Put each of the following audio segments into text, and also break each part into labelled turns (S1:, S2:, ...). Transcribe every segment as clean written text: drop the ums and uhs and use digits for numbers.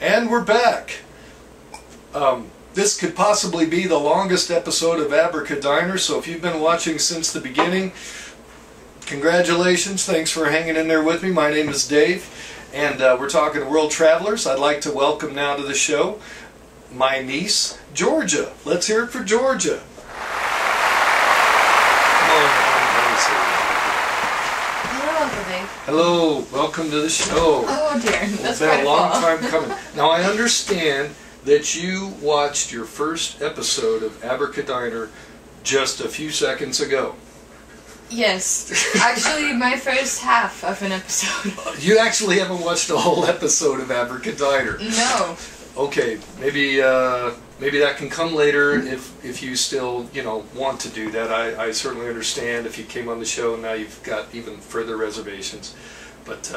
S1: And we're back. This could possibly be the longest episode of Abracadiner, so if you've been watching since the beginning, congratulations. Thanks for hanging in there with me. My name is Dave, and we're talking world travelers. I'd like to welcome now to the show my niece, Georgia. Let's hear it for Georgia. Hello, welcome to the show.
S2: Oh dear,
S1: It's
S2: that's
S1: been a long time coming. Now I understand that you watched your first episode of Abracadiner just a few seconds ago.
S2: Yes, actually my first half of an episode.
S1: You actually haven't watched a whole episode of Abracadiner.
S2: No.
S1: Okay, maybe that can come later if you still, want to do that. I certainly understand if you came on the show and now you've got even further reservations. But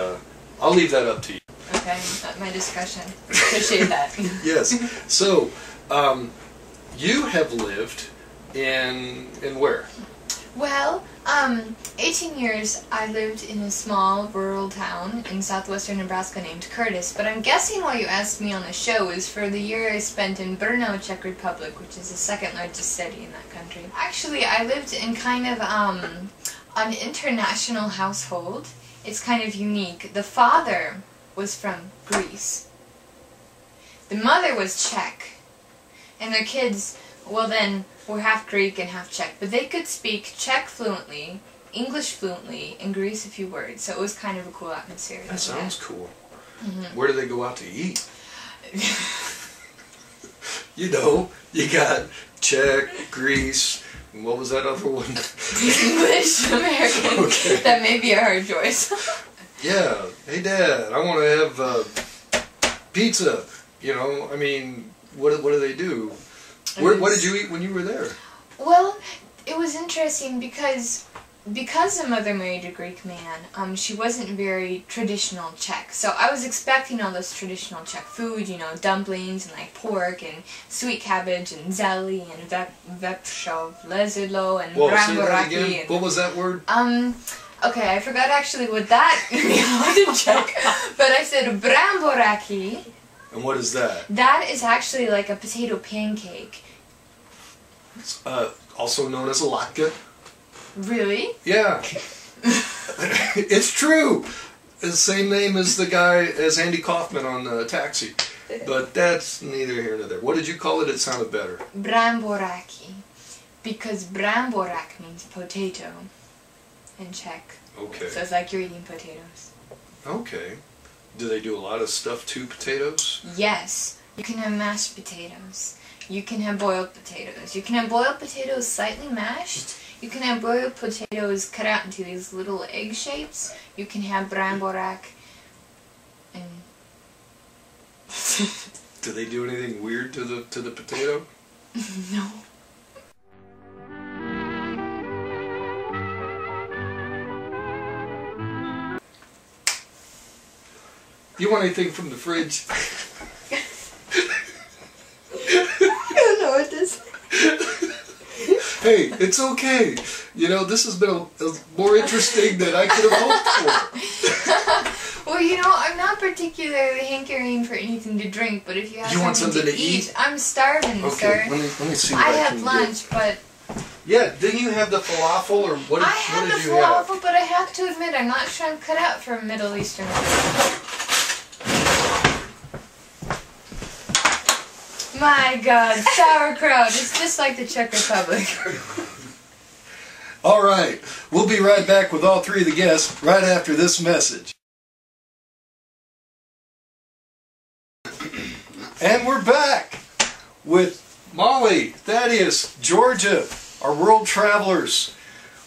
S1: I'll leave that up to you.
S2: Okay, at my discretion. Appreciate that.
S1: Yes. So, you have lived in where?
S2: Well, 18 years I lived in a small rural town in southwestern Nebraska named Curtis, but I'm guessing why you asked me on the show is for the year I spent in Brno, Czech Republic, which is the second largest city in that country. Actually, I lived in kind of an international household. It's kind of unique. The father was from Greece. The mother was Czech. And their kids, well then, were half Greek and half Czech. But they could speak Czech fluently, English fluently, and Greece a few words. So it was kind of a cool atmosphere.
S1: That sounds cool. Mm-hmm. Where do they go out to eat? You got Czech, Greece, and what was that other one?
S2: English, American.
S1: Okay.
S2: That may be a hard choice.
S1: Yeah. Hey, Dad, I want to have pizza. I mean, what do they do? What did you eat when you were there?
S2: Well, it was interesting because the mother married a Greek man, she wasn't very traditional Czech. So I was expecting all this traditional Czech food, dumplings and like pork and sweet cabbage and zeli and vepřov, lezidlo and bramboraki. And,
S1: what was that word?
S2: Okay, I forgot actually what that was in Czech, but I said bramboraki.
S1: And what is that?
S2: That is actually like a potato pancake.
S1: Also known as a latke.
S2: Really?
S1: Yeah. It's true. It's the same name as the guy, as Andy Kaufman on Taxi. But that's neither here nor there. What did you call it? It sounded better.
S2: Bramboraki. Because bramborak means potato in Czech.
S1: Okay.
S2: So it's like you're eating potatoes.
S1: Okay. Do they do a lot of stuff to potatoes?
S2: Yes. You can have mashed potatoes. You can have boiled potatoes. You can have boiled potatoes slightly mashed. You can have boiled potatoes cut out into these little egg shapes. You can have bramborak and
S1: Do they do anything weird to the potato?
S2: No.
S1: You want anything from the fridge?
S2: I don't know what this is.
S1: Hey, it's okay. This has been more interesting than I could have hoped for.
S2: Well, I'm not particularly hankering for anything to drink, but if you have
S1: want
S2: something to eat, I'm starving,
S1: okay,
S2: sir.
S1: let me see what
S2: I
S1: I
S2: had
S1: can
S2: lunch, but...
S1: Yeah, didn't you have the falafel, or what did you have?
S2: I had the falafel, but I have to admit, I'm not sure I'm cut out for Middle Eastern food. My God, sauerkraut. It's just like the Czech Republic.
S1: All right, we'll be right back with all three of the guests right after this message. And we're back with Molly, Thaddeus, Georgia, our world travelers.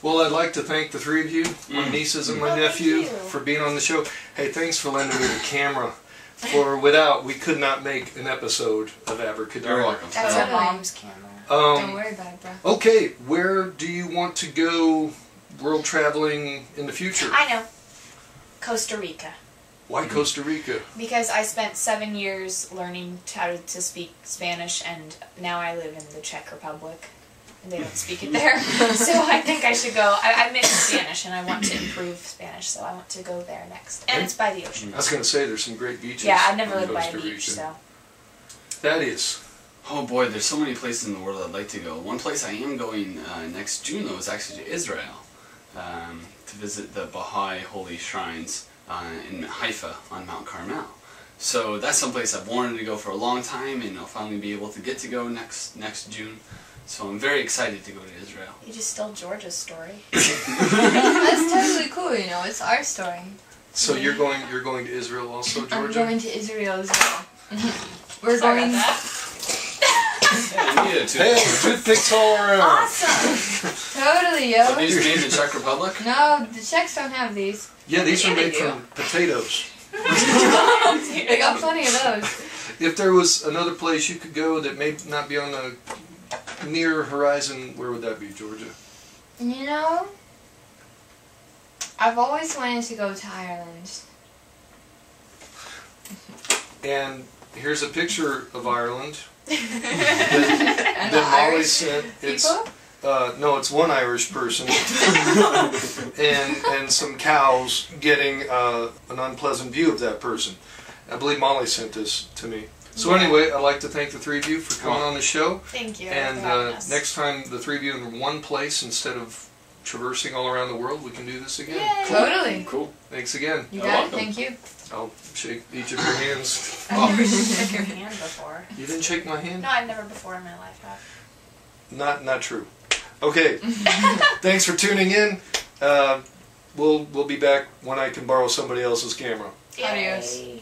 S1: Well, I'd like to thank the three of you, my nieces and my nephew, for being on the show. Hey, thanks for lending me the camera. We could not make an episode of Abracadiner.
S3: You're welcome.
S2: That's our mom's camera. Don't worry about it, bro.
S1: Okay, where do you want to go world traveling in the future?
S4: I know. Costa Rica.
S1: Why Costa Rica?
S4: Because I spent 7 years learning how to speak Spanish, and now I live in the Czech Republic. and they don't speak it there. So I think I should go. I'm in Spanish, and I want to improve Spanish, so I want to go there next. And it's by the ocean.
S1: I was going to say, there's some great beaches.
S4: Yeah, I've never lived by a
S1: Costa
S4: beach,
S1: Rica.
S4: so.
S1: Thaddeus.
S3: Oh boy, there's so many places in the world I'd like to go. One place I am going next June, though, is actually to Israel, to visit the Baha'i holy shrines in Haifa on Mount Carmel. So that's someplace I've wanted to go for a long time, and I'll finally be able to get to go next June. So I'm very excited to go to Israel.
S4: You just stole Georgia's story.
S2: That's totally cool, you know, it's our story.
S1: So you're going to Israel also, Georgia?
S2: I'm going to Israel as well. We're
S4: Sorry
S2: going...
S4: about that.
S3: Yeah, I need a
S1: Hey, toothpicks all around.
S4: Awesome!
S2: Totally, yo.
S3: Are these made in the Czech Republic?
S2: No, the Czechs don't have these.
S1: Yeah, these are
S2: Yeah, they
S1: made
S2: do.
S1: from potatoes.
S2: They got plenty of those.
S1: If there was another place you could go that may not be on the near horizon, where would that be, Georgia?
S2: You know, I've always wanted to go to Ireland.
S1: And here's a picture of Ireland
S2: And
S1: that
S2: the
S1: Molly
S2: Irish
S1: sent. It's
S2: people?
S1: no, it's one Irish person and some cows getting an unpleasant view of that person. I believe Molly sent this to me. So anyway, I'd like to thank the three of you for coming on the show.
S4: Thank you.
S1: And
S4: for having us.
S1: next time, the three of you in one place instead of traversing all around the world, we can do this again.
S4: Yay.
S2: Totally.
S3: Cool.
S1: Thanks again.
S2: You
S3: You're
S2: got it.
S3: welcome.
S2: Thank you.
S1: I'll shake each of your hands.
S4: I've never shook your hand before.
S1: You didn't shake my hand?
S4: No, I've never before in my life have.
S1: Not true. Okay. Thanks for tuning in. We'll be back when I can borrow somebody else's camera.
S2: Adios.
S4: Yay.